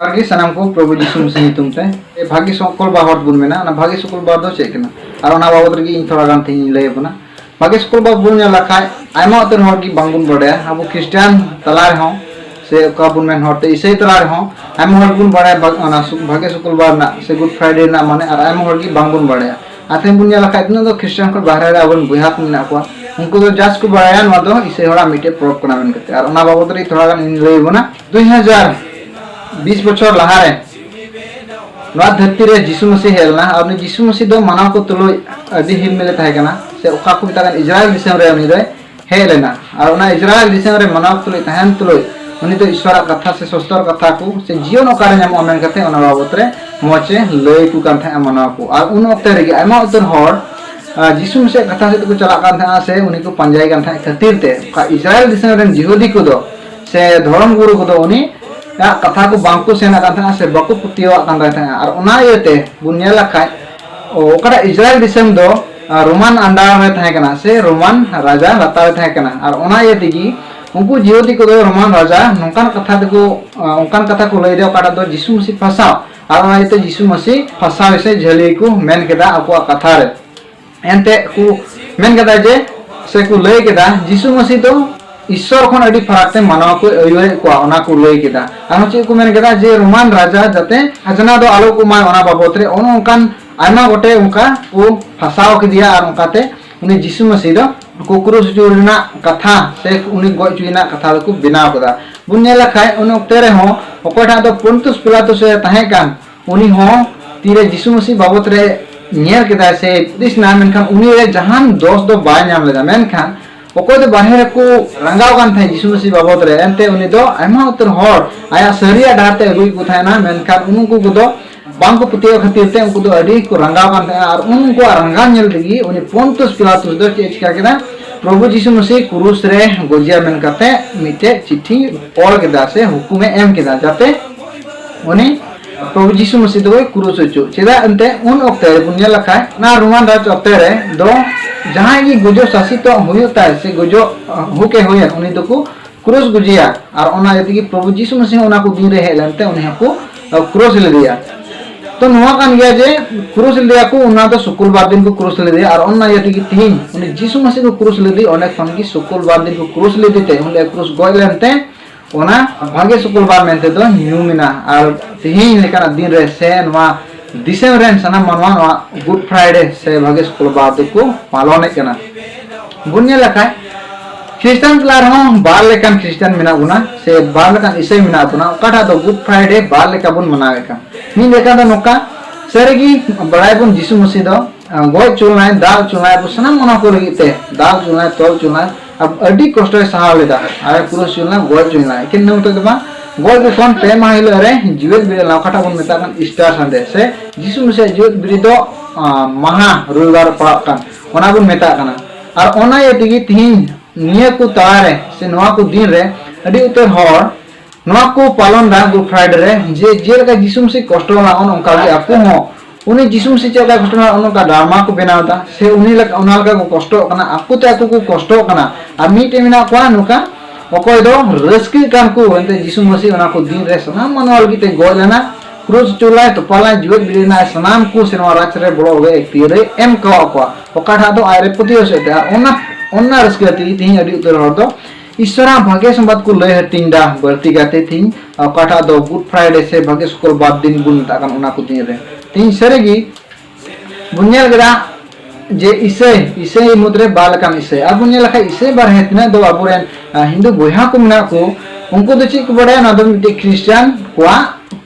भागी सनाम को प्रभु यीशु मसीह ᱧᱩᱛᱩᱢ ᱛᱮ भागी शुक्रवार हर बुन मेना ना भागी शुक्रवार दो चेक ना और ना बाबत रगी इन थोड़ा गान थी लय बना भागी शुक्रवार बुन ने लखाय आयमा उतर हर की बांगुन बड़े अब क्रिश्चियन तलार हो से का बुन में हरते इसे तलार हो आयमा हर बुन बड़े भागी शुक्रवार ना से गुड फ्राइडे ना माने और आयमा हर की बांगुन बड़े आते बुन ने लखाय इतना तो क्रिश्चियन को बाहर रे अबन बुहात मेना को उनको तो जास को बड़ाया न तो इसे हड़ा मिटे प्रोप कना मेन करते और ना बाबत रे थोड़ा गान इन लय बना 2020 बछर लहारे नवा धरती रे यीशु मसीह हेलना और यीशु मसीह दो मानव को तुलो अदि हिम मिले थाहे कना से ओका को मितागन इजराइल दिसम रे उनी रे हेलेना और ना इजराइल दिसम रे मानव तुलो तहन तुलो उनी तो ईश्वर कथा से सस्तर कथा को से जीवन ओकारे नाम अमेन कते ओना बाबत रे मोचे लय कु कान था मानव को और उन वक्त रे आयमा उतर हर यीशु मसीह कथा से को चला कान था से उनी को पंजाई कान था खातिर ते इजराइल दिसम रे यहूदी को दो से धर्म गुरु को दो उनी कथा को बांको सेना कान से बाको पुतियो कान और उना येते बुनिया लखाय ओकरा इजराइल दिसम दो रोमान अंडर में थाहे कना से रोमान राजा लतार थाहे कना और उना येते की उनको जियोदी को दो रोमान राजा नोकान कथा को उनकान कथा को लय दे ओकरा दो यीशु मसीह फसाओ और उना येते यीशु मसीह फसाओ से झली को मेन केदा आपको कथा रे एंते को मेन केदा जे से को लय केदा यीशु मसीह दो ईश्वर खन अडी फराकते मानव को अयुरे को ओना को लय केदा आरो चे को मेन केदा जे रोमान राजा जते खजना दो आलो को माय ओना बाबत रे ओन उनकान आयमा गोटे उनका को फसाओ के दिया और उनकाते उनी यीशु मसीह दो को क्रूस जुरना कथा से उनी गoj चुइना कथा को बिनाव कदा बुने लखाय उन ओक्ते रे हो ओकोटा दो पुंतुस पिलातुस से ताहे कान उनी हो तीरे यीशु मसीह बाबत रे नेर केदा से दिस नाम मेनखान उनी रे जहान दोष दो बाय नाम लेदा मेनखान ओको दो बाहर को रंगाव कान थे यीशु मसीह बाबत रे एंते उनी दो आयमा उतर हर आया सरिया डाते रुई को थाना मेनखान उनको को दो बांको पुतियो खातिर ते उनको दो अडी को रंगाव कान थे और उनको रंगा नेल दिगी उनी पोंतुस पिलातुस दो चिका केदा प्रभु यीशु मसीह क्रूस रे गोजिया मेन करते मिटे चिट्ठी ऑल केदा से हुकुमे एम केदा जाते उनी प्रभु यीशु मसीह दो क्रूस चो चेदा अंते उन ओक्ते बुनिया लखाय ना रोमान राज ओक्ते रे दो जहां ये गुजो शासित होता है से गुजो हुके होय उनी दो को क्रूस गुजिया और ओना यदि प्रभु यीशु मसीह ओना को दिन रे हेलनते उनी को क्रूस ले दिया तो नवा कान गया जे क्रूस ले दिया को ओना तो शुक्रवार दिन को क्रूस ले दिया और ओना यदि की तीन उनी यीशु मसीह को क्रूस ले दी ओने खन की शुक्रवार दिन को क्रूस ले देते उन क्रूस गोय लेनते ओना भागे शुक्रवार मेनते दो न्यूमिना और तीन लेकर दिन रे से नवा दिसंबर सना मनवा गुड फ्राइडे से भागे शुक्रवार को पालन करना बुनिया लखाय क्रिश्चियन प्लार हो बार लेकन क्रिश्चियन मिना गुना से बार लेकन इसे मिना गुना काटा तो गुड फ्राइडे बार लेका बुन मनावे का मी लेका तो नोका सेरेगी बड़ाई बुन यीशु मसीह दो गोय चुलनाय दाल चुलनाय बुसना मना को रहीते दाल चुलनाय तोल चुलनाय अब अडी कष्ट सहा लेदा आय क्रूस चुलना गोय चुलनाय किन नोतो दबा गोय को कोन पे माहिल रे जीवित बिरे लाखाटा बुन मेता kan स्टार संडे से यीशु मसीह जीवित बिरे दो महा रविवार पड़ा कान ओना बुन मेता काना और ओना ये तिगी तीन निया को तारे से नवा को दिन रे अडी उतर हर नवा को पालन दा गुड फ्राइडे रे जे जे का यीशु मसीह कष्ट ला ओन उनका के आपको हो उनी यीशु मसीह चेका कष्ट ला उनका ड्रामा को बनावता से उनी लक ओना का को कष्ट कना आपको ते को कष्ट कना आ मीटे मिना को नुका ओकोय दो रस्की कान को एंते यीशु मसीह ओना को दिन रे सनाम मनवाल की ते गोलना क्रूस चुलाय तो पाला जीवित बिरेना सनाम को सेनवा राच रे बड़ो वे एक तीरे एम को ओकाठा दो आरे पुतियो से ओना ओना रस्कती तीन अडी उतर हर दो ईश्वरा भाग्य संबाद को लय हटिंडा बर्ती गाते थी ओकाठा दो गुड फ्राइडे से भाग्य शुक्रवार दिन बुन ताकन ओना को दिन रे तीन सरेगी बुनिया गरा जे इसे मुद्रे बालकान इसे अब बुनिया लखा इसे बार हेतना दो अबुरेन हिंदू बोया को मना को उनको तो चिक बड़े ना दो मिटे क्रिश्चियन कोआ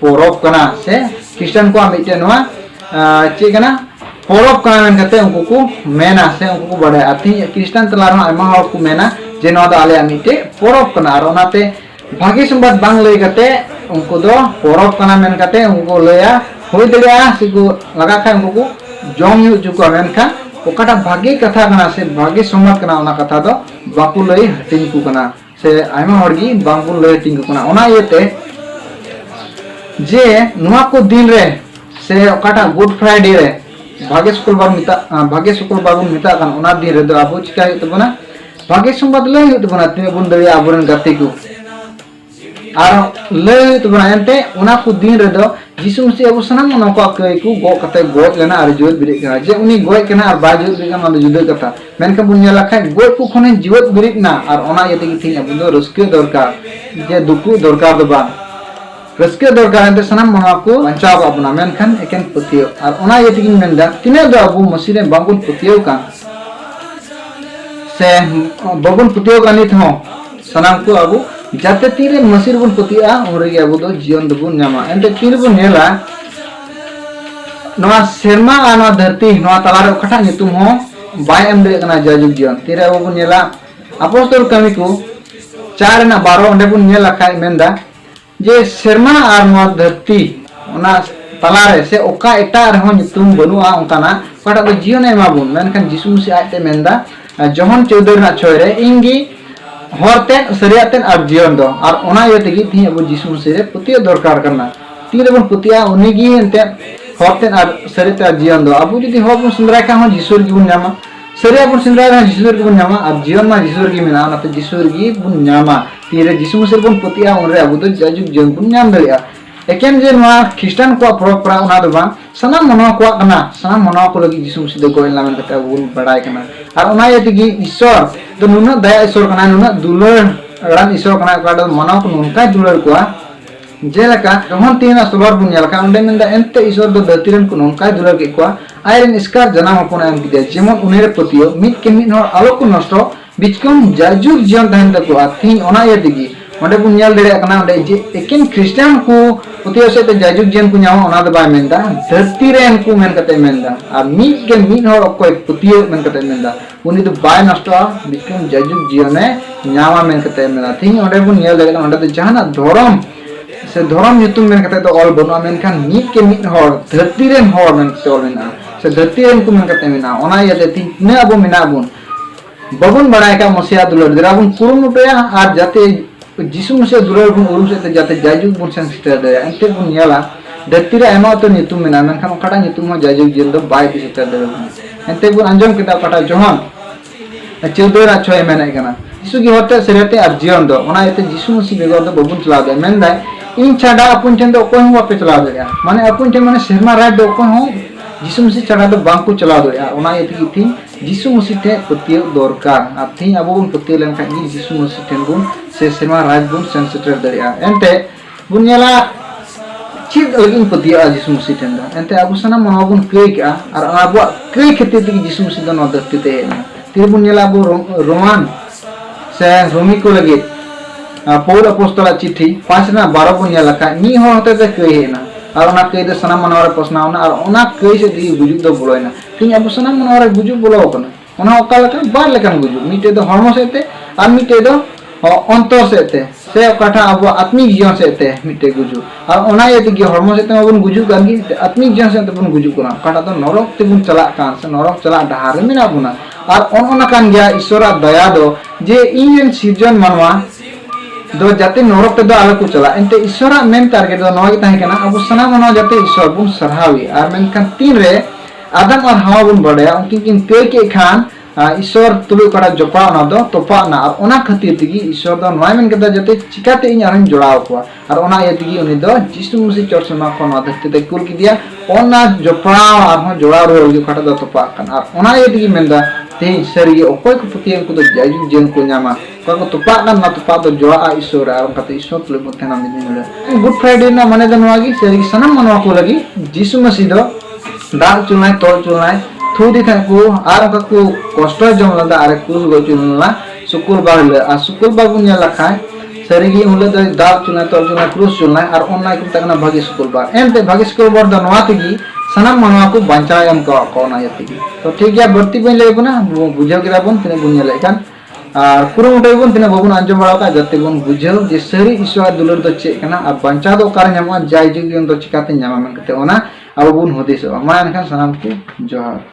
पोरोप कना से क्रिश्चियन को मिटे नवा चिकना पोरोप कना मेन कते उनको को मेना से उनको को बड़े आती क्रिश्चियन तलार मा आयमा हर को मेना जे नवा दो आले मिटे पोरोप कना और ओनाते भागी संबाद बांग लय कते उनको दो पोरोप कना मेन कते उनको लया होय दलिया सिको लगा खा उनको को जम यु जुको मेन खा ओकाटा भागी कथा कना से भागी संबाद कना ओना कथा दो बाकु लय हटिंग को कना से आयमा हरगी बांगु लय हटिंग को कना ओना येते जे नुआ को दिन रे से ओकाटा गुड फ्राइडे रे भागे शुक्रवार मिता कान ओना दिन रे दो आबो चिका तबना भागे संबाद लय तबना तिने बुन दरिया आबुरन गति को और लय तो बनाते उना को दिन रे दो जिसु मसीह अबो सनम मनो को कई को गो कते गोज लेना और जीवत बिरिक कना जे उनी गोज कना और बा जीवत बिरिक कना तो जुदा कथा मेनका बुनिया लखा गोज को खने जीवत बिरिक ना और ओना यते की थी अबो दो रस्के दरकार जे दुकु दरकार दो बा रस्के दरकार एंते सनम मनो को बचाव अपना मेनखान एकेन पतियो और ओना यते की मेनदा तिने दो अबो मसीह रे बांगुन पतियो का से बाबुन पतियो का नित हो सनम को अबो जाते तीरे मसीर बुन पतिया उनरे अबो दो जीवन दबुन नामा एंते तीर बुन नेला नवा शर्मा आना धरती नवा तलारे खटा नितुम हो बाय एम दे कना जाजुग जीवन तीरे अबो बुन नेला अपोस्तल कमी को 4 ना 12 ओंडे बुन नेला खाय मेंदा जे शर्मा आर नवा धरती ओना तलारे से ओका एटा रहो नितुम बनुआ ओंकाना खटा दो जीवन एमा बुन मेनखान जिसु मसीह आते मेंदा जोहन 14 ना 6 रे इंगी हरते सरियाते और जीवन दो और ओना यते की थी अब जिसु मसीह रे पतिया दरकार करना तीरे बन पतिया उनी गी एंते हरते और सरियाते जीवन दो अब जदी हो बन सुंदरा का हो जिसुर की बुन नामा सरिया बन सुंदरा का जिसुर की बुन नामा अब जीवन मा जिसुर की मेना ना तो जिसुर की बुन नामा तीरे जिसु मसीह बन पतिया उनरे अब तो जाजुक जीवन बुन नाम दरिया एकेन जे नवा ख्रिस्टान को परंपरा उना दो बा सनाम मनो को कना सनाम मनो को लगी जिसु मसीह दो गोइल नाम कता बुन बड़ाय कना और उना यते की ईश्वर तो नुना दया ईश्वर कना नुना दुलर रान ईश्वर कना काडो मनो को नुनका दुलर को जेलका जहन तीना सोलर बुन यलका उंडे मेंदा एंते ईश्वर दो दतिरन को नुनका दुलर के को आयरन इसकार जनाम अपन एम किदे जेमन उनेरे पतियो मिट के मिट हर आलो को नष्ट बिचकम जाजुक जीवन तहन तको आथि ओना यते की ओंडे बुन ᱧᱮᱞ ᱫᱟᱲᱮᱭᱟᱜ ᱠᱟᱱᱟ ᱚᱸᱰᱮ ᱡᱮ ᱮᱠᱮᱱ ख्रिस्टान को पतियो से जाजुक जीवन को ᱧᱟᱢᱟ ᱚᱱᱟ ᱫᱚ ᱵᱟᱭ ᱢᱮᱱᱫᱟ धरती रेन को मेन कते मेंदा आ मिट के मिट हर अकोय पतियो मेन कते मेंदा उनी दो बाय नष्टवा बिकम जाजुक जीवन ᱧामा मेन कते मेना थी ओंडे बुन ᱧᱮᱞ ᱫᱟᱲᱮᱭᱟᱜ ᱠᱟᱱᱟ ᱚᱸᱰे ᱫᱚ ᱡᱟᱦᱟᱱᱟ धरम से धरम ᱧᱩᱛᱩᱢ मेन कते दो ऑल बनुआ मेनखान मिट के मिट हर धरती रेन हर मेन कते ऑल मेना से धरती रेन को मेन कते मेना ओना याते थी ने अबो मेना बुन बबुन बड़ाय का मसिया दुलर दरा बुन कुरुमुटया आर जाते जिसु मसीह दुलर बुन उरुम से जाते जाजुक बुन सेंसिटर दे एंते बुन नेला धरती रे एमा तो नितुम मेना मेनखान ओकाटा नितुम हो जाजुक जीवन दो बाय दिसटर दे एंते बुन अंजम केदा काटा जोहन 14 ना 6 मेना कना जिसु की होते सरेते और जीवन दो ओना एते जिसु मसीह बेगर दो बबुन चला दे मेनदा इन छाडा अपन ठेन दो कोई हो पे चला दे माने अपन ठेन माने शर्मा राज दो कोई हो जिसु मसीह छाडा दो बांको चला दो ओना एते की थी जिसु मसीह थे पतियो दरकार अब थी अब बुन पतियो लेन खाई जिसु मसीह ठेन बुन से शर्मा राज बुन सेंसिटिव दरिया एंते बुनियाला चिद लगिन पतियो जिसु मसीह ठेन दा एंते अब सना मन बुन कई का और अब कई खेती ती जिसु मसीह दो न दत्ति ते तिर बुनियाला अब रोमान से रोमी को लगे पौल अपोस्तल चिट्ठी 5 ना 12 बुनियाला का नी हो होते ते कई हेना और ओना कई दे सना मनोरे प्रश्नावना और ओना कई से दी गुजुक दो बोलोइना तीन अब सना मनोरे गुजुक बोलो कना ओना ओका लका बार लेकन गुजुक मिटे दो हरमो सेते और मिटे दो अंतर सेते से ओकाठा अब आत्मिक जीवन सेते मिटे गुजुक और ओना यदि की हरमो सेते बन गुजुक गानी आत्मिक जीवन सेते बन गुजुक कना काटा दो नरक ते बुन चला कान से नरक चला डहार मेना बुना और ओना कान गया ईश्वरा दया दो जे इन सीजन मनवा दो जाते नरक ते दो आलो को चला एंते ईश्वरा मेन टारगेट दो नोई ताहे कना अब सना मनो जाते ईश्वर बुन सरहावी और मेन कान तीन रे आदम और हवा बुन बड़या उनकी किन पे के खान ईश्वर तुलु कड़ा जपा ना दो तोपा ना और ओना खातिर तिगी ईश्वर दो नोय मेन कदा जाते चिकाते इन आरन जोड़ाव को और ओना ये तिगी उनी दो जिसु मसीह चर्च मा को ना धरती ते कुल की दिया ओना जपा और हो जोड़ाव रो के कड़ा दो तोपा कन और ओना ये तिगी मेनदा ते सरी ओकोय को पतियन को दो जाजु जेन को न्यामा को तोपा ना तोपा दो जोड़ा ईश्वर और कते ईश्वर तुलु मते नाम दिन गुड फ्राइडे ना माने दनवागी सरी सनम मनवा को लगी जिसु मसीह दो दाल चुनाय तोल चुनाय थोड़ी था को आर को कष्ट जम लदा आरे कुल गो चुनला शुक्रवार ले आ शुक्रवार बुनिया लखाय सरीगी उले द दाल चुना तोल चुना क्रूस चुना और ऑनलाइन को तकना भागी शुक्रवार एंते भागी शुक्रवार द नवातिगी सनम मनवा को बंचायम को ना यतिगी तो ठीक गया बर्ती बन ले बना बुझाव गिरा बन तने बुनिया लेखान और कुरुमुटै बन तने बबुन अंजम बड़ा का जते बन बुझाव जे सरी ईश्वर दुलर द चे कना आ बंचा दो कार ᱧᱟᱢᱚᱜᱼᱟ जाय जिगन द चिकाते ᱧᱟᱢᱟ मन कते ओना अब बुन होदिस मा एनखान सनम को जोहार।